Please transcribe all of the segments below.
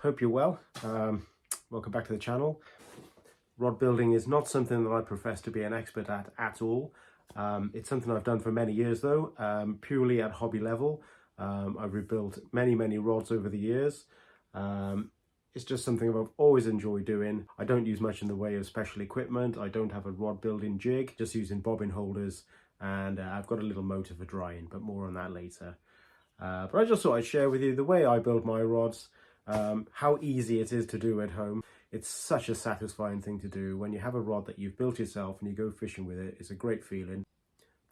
hope you're well. Welcome back to the channel. Rod building is not something that I profess to be an expert at all. It's something I've done for many years though, purely at hobby level. I've rebuilt many rods over the years. It's just something I've always enjoyed doing. I don't use much in the way of special equipment. I don't have a rod building jig, just using bobbin holders, and I've got a little motor for drying, but more on that later. But I just thought I'd share with you the way I build my rods, how easy it is to do at home. It's such a satisfying thing to do when you have a rod that you've built yourself and you go fishing with it. It's a great feeling.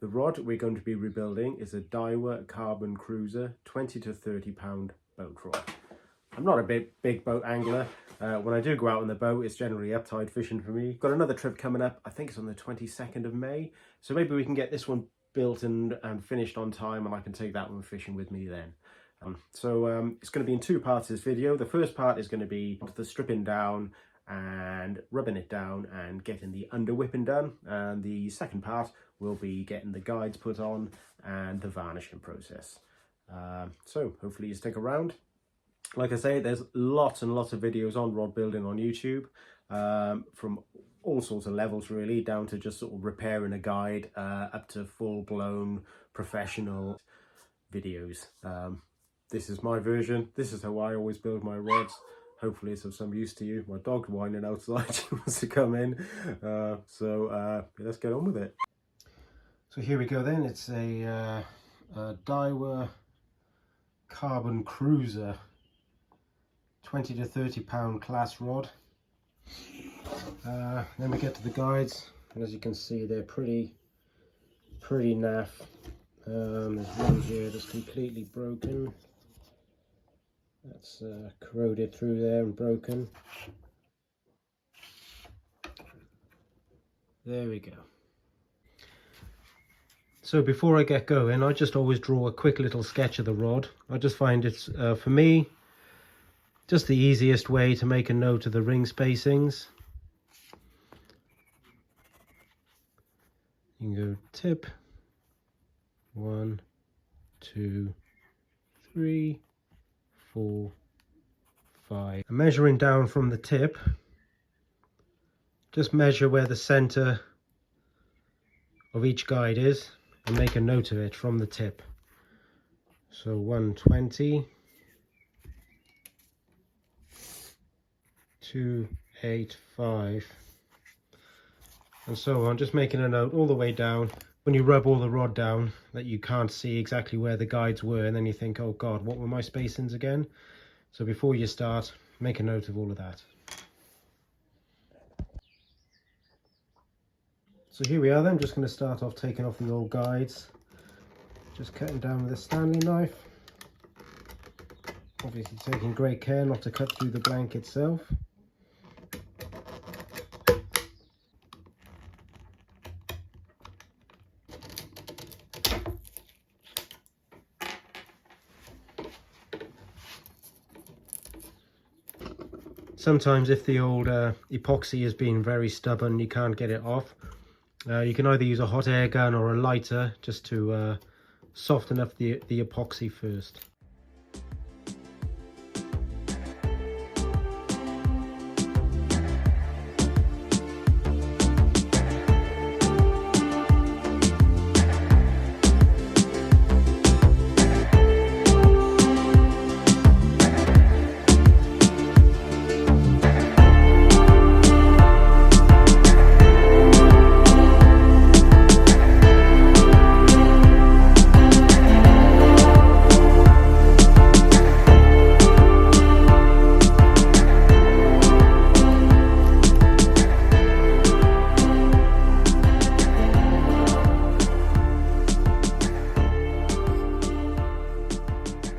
The rod we're going to be rebuilding is a Daiwa Carbon Cruiser 20 to 30 pound boat rod. I'm not a big boat angler. When I do go out on the boat, it's generally uptide fishing for me. Got another trip coming up. I think it's on the 22nd of May. So maybe we can get this one built and finished on time, and I can take that one fishing with me then. It's going to be in two parts, this video. The first part is going to be the stripping down and rubbing it down and getting the under whipping done, and the second part will be getting the guides put on and the varnishing process. So hopefully you stick around. Like I say, there's lots and lots of videos on rod building on YouTube, from all sorts of levels really, down to just sort of repairing a guide, up to full-blown professional videos. This is my version. This is how I always build my rods. Hopefully it's of some use to you. My dog's whining outside. She wants to come in. Let's get on with it. So here we go then. It's a Daiwa Carbon Cruiser 20 to 30 pound class rod. Then we get to the guides, and as you can see, they're pretty naff. There's one here that's completely broken. That's corroded through there and broken. There we go. So before I get going, I just always draw a quick little sketch of the rod. I just find it's, for me, just the easiest way to make a note of the ring spacings. You can go tip, 1, 2, 3, 4, 5. And measuring down from the tip, just measure where the center of each guide is and make a note of it from the tip. So 120, 285, and so on, just making a note all the way down. When you rub all the rod down, that you can't see exactly where the guides were, and then you think, oh god, what were my spacings again? So before you start, make a note of all of that. So here we are then. I'm just going to start off taking off the old guides, just cutting down with a Stanley knife, obviously taking great care not to cut through the blank itself. Sometimes if the old epoxy has been very stubborn, you can't get it off, you can either use a hot air gun or a lighter just to soften up the epoxy first.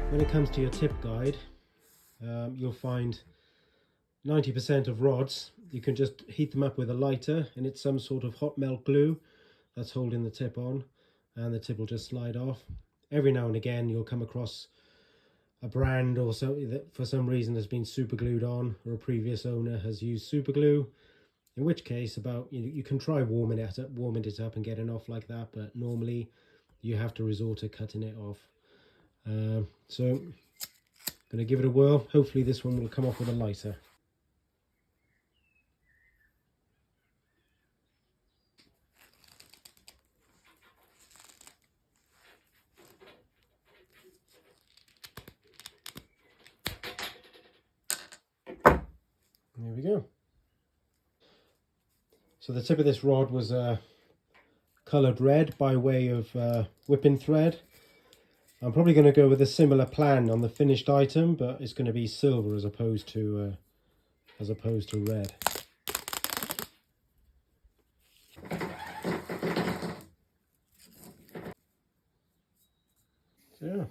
When it comes to your tip guide, you'll find 90% of rods, you can just heat them up with a lighter, and it's some sort of hot melt glue that's holding the tip on, and the tip will just slide off. Every now and again you'll come across a brand or something that for some reason has been super glued on, or a previous owner has used super glue, in which case you can try warming it up and getting off like that, but normally you have to resort to cutting it off. So I'm going to give it a whirl. Hopefully this one will come off with a lighter. There we go. So the tip of this rod was coloured red by way of whipping thread. I'm probably going to go with a similar plan on the finished item, but it's going to be silver as opposed to red. So yeah,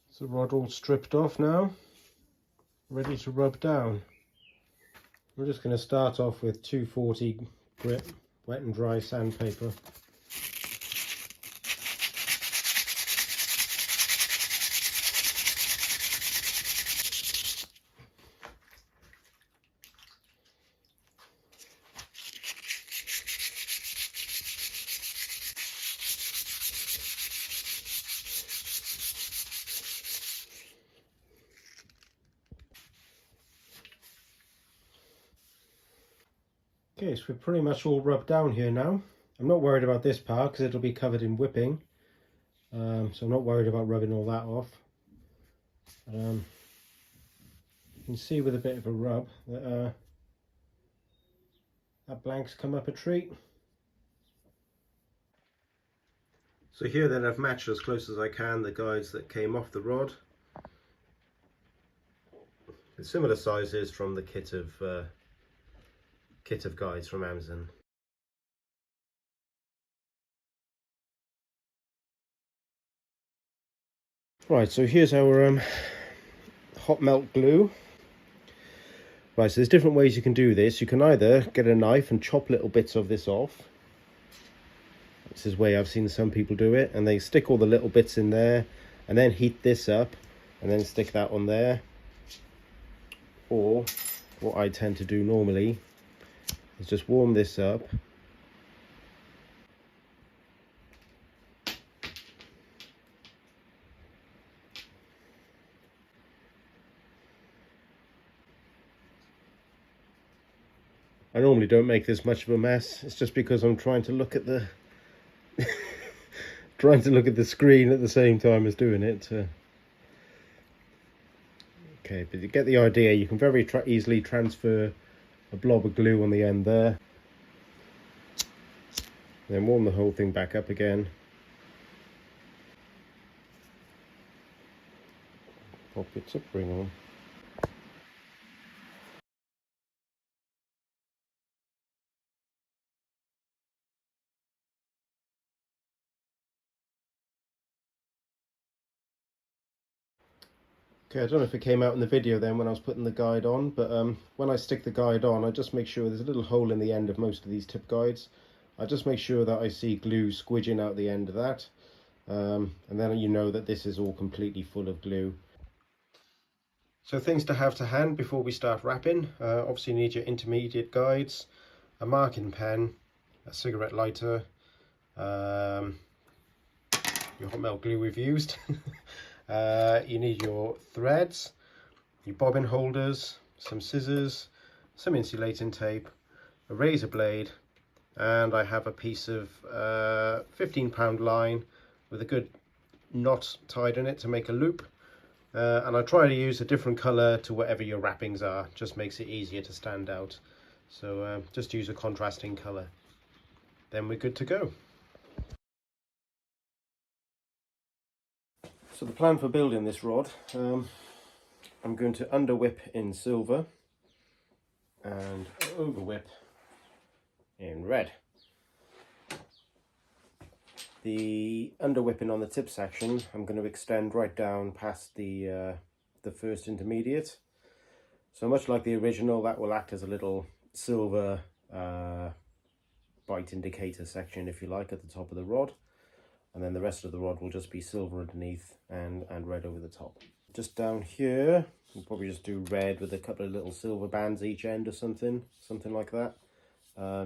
it's the rod all stripped off now, ready to rub down. I'm just going to start off with 240 grit wet and dry sandpaper. Okay, so we're pretty much all rubbed down here now. I'm not worried about this part because it'll be covered in whipping. So I'm not worried about rubbing all that off. You can see with a bit of a rub that that blank's come up a treat. So here then I've matched as close as I can the guides that came off the rod. It's similar sizes from the kit of guides from Amazon. Right, so here's our hot melt glue. Right, so there's different ways you can do this. You can either get a knife and chop little bits of this off. This is the way I've seen some people do it, and they stick all the little bits in there and then heat this up and then stick that on there. Or what I tend to do normally is just warm this up, I normally don't make this much of a mess. It's just because I'm trying to look at the screen at the same time as doing it. Okay, but you get the idea. You can very easily transfer a blob of glue on the end there. Then warm the whole thing back up again. Pop your tip ring on. Okay, I don't know if it came out in the video then when I was putting the guide on, but when I stick the guide on, I just make sure there's a little hole in the end of most of these tip guides. I just make sure that I see glue squidging out the end of that, and then you know that this is all completely full of glue. So things to have to hand before we start wrapping. Obviously you need your intermediate guides, a marking pen, a cigarette lighter, your hot melt glue we've used. You need your threads, your bobbin holders, some scissors, some insulating tape, a razor blade, and I have a piece of 15-pound line with a good knot tied in it to make a loop. And I try to use a different colour to whatever your wrappings are, just makes it easier to stand out. So just use a contrasting colour. Then we're good to go. So the plan for building this rod, I'm going to under whip in silver and over whip in red. The under whipping on the tip section, I'm going to extend right down past the first intermediate. So much like the original, that will act as a little silver bite indicator section, if you like, at the top of the rod. And then the rest of the rod will just be silver underneath and red over the top. Just down here, we'll probably just do red with a couple of little silver bands each end or something like that,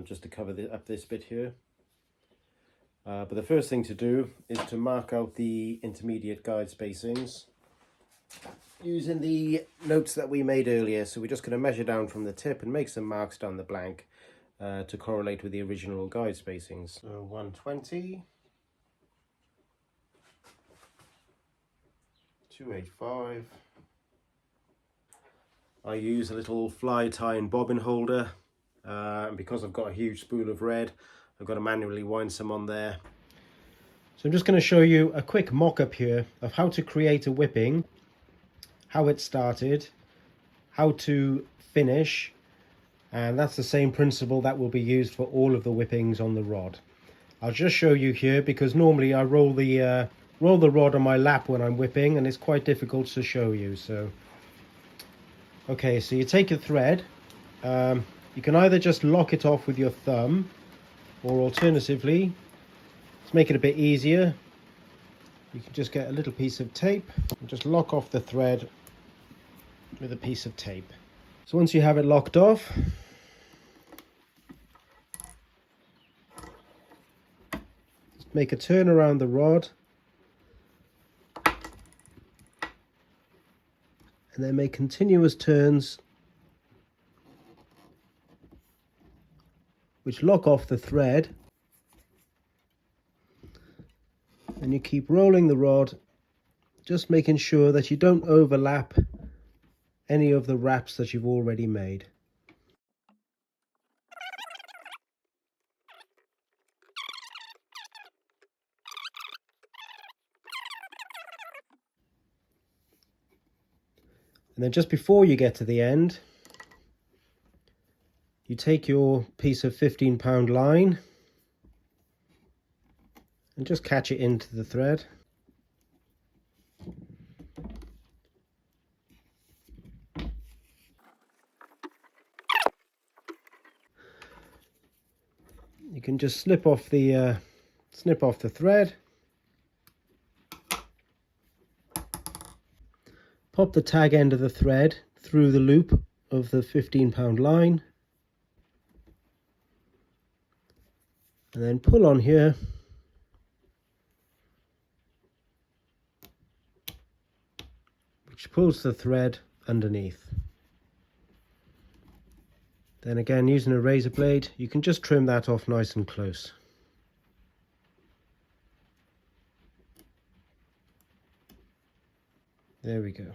just to cover up this bit here. But the first thing to do is to mark out the intermediate guide spacings. using the notes that we made earlier. So we're just going to measure down from the tip and make some marks down the blank to correlate with the original guide spacings. So 120, 285. I use a little fly tie and bobbin holder, and because I've got a huge spool of red, I've got to manually wind some on there. So I'm just going to show you a quick mock-up here of how to create a whipping, how it started, how to finish, and that's the same principle that will be used for all of the whippings on the rod. I'll just show you here because normally I roll the rod on my lap when I'm whipping, and it's quite difficult to show you. So okay, so you take a thread, you can either just lock it off with your thumb, or alternatively, to make it a bit easier, you can just get a little piece of tape and just lock off the thread with a piece of tape. So once you have it locked off, just make a turn around the rod and then make continuous turns which lock off the thread, and you keep rolling the rod, just making sure that you don't overlap any of the wraps that you've already made. And then just before you get to the end, you take your piece of 15-pound line and just catch it into the thread. You can just snip off the thread, pop the tag end of the thread through the loop of the 15-pound line, and then pull on here, which pulls the thread underneath. Then again, using a razor blade, you can just trim that off nice and close. There we go.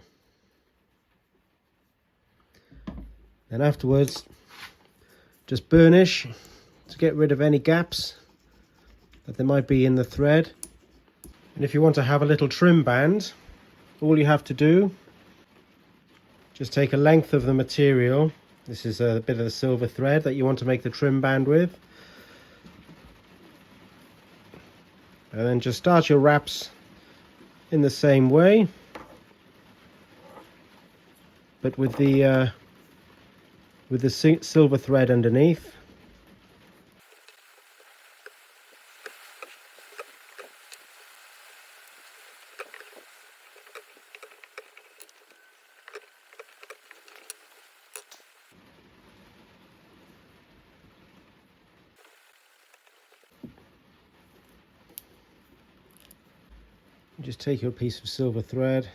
Then afterwards, just burnish to get rid of any gaps that there might be in the thread. And if you want to have a little trim band, all you have to do, just take a length of the material. This is a bit of the silver thread that you want to make the trim band with. And then just start your wraps in the same way, but with the silver thread underneath. Just take your piece of silver thread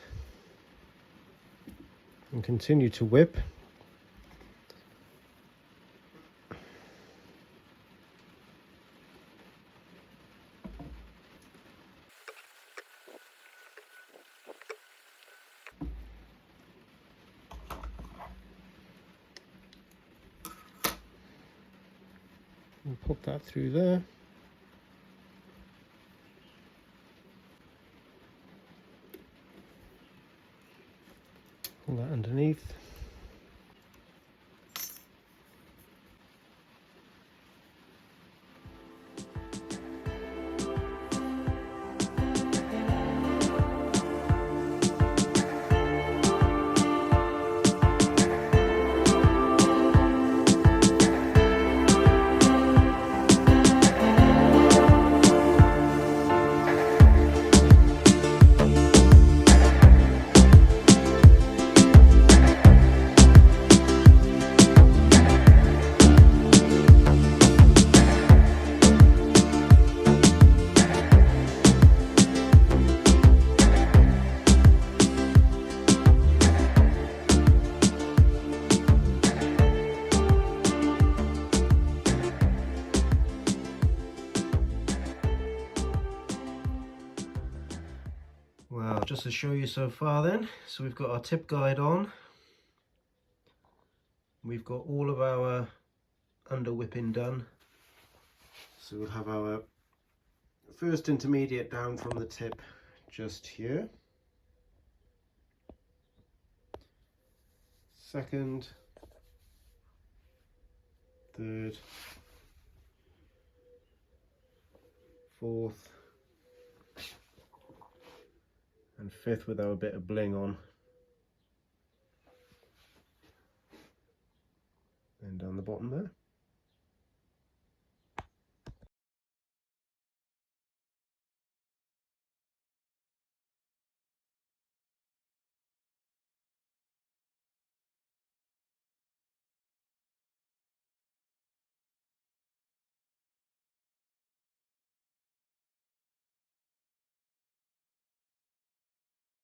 and continue to whip. And pop that through there. Pull that underneath. Just to show you so far then, so we've got our tip guide on, we've got all of our under whipping done, so we'll have our first intermediate down from the tip just here, second, third, fourth and fifth with our bit of bling on, and down the bottom there.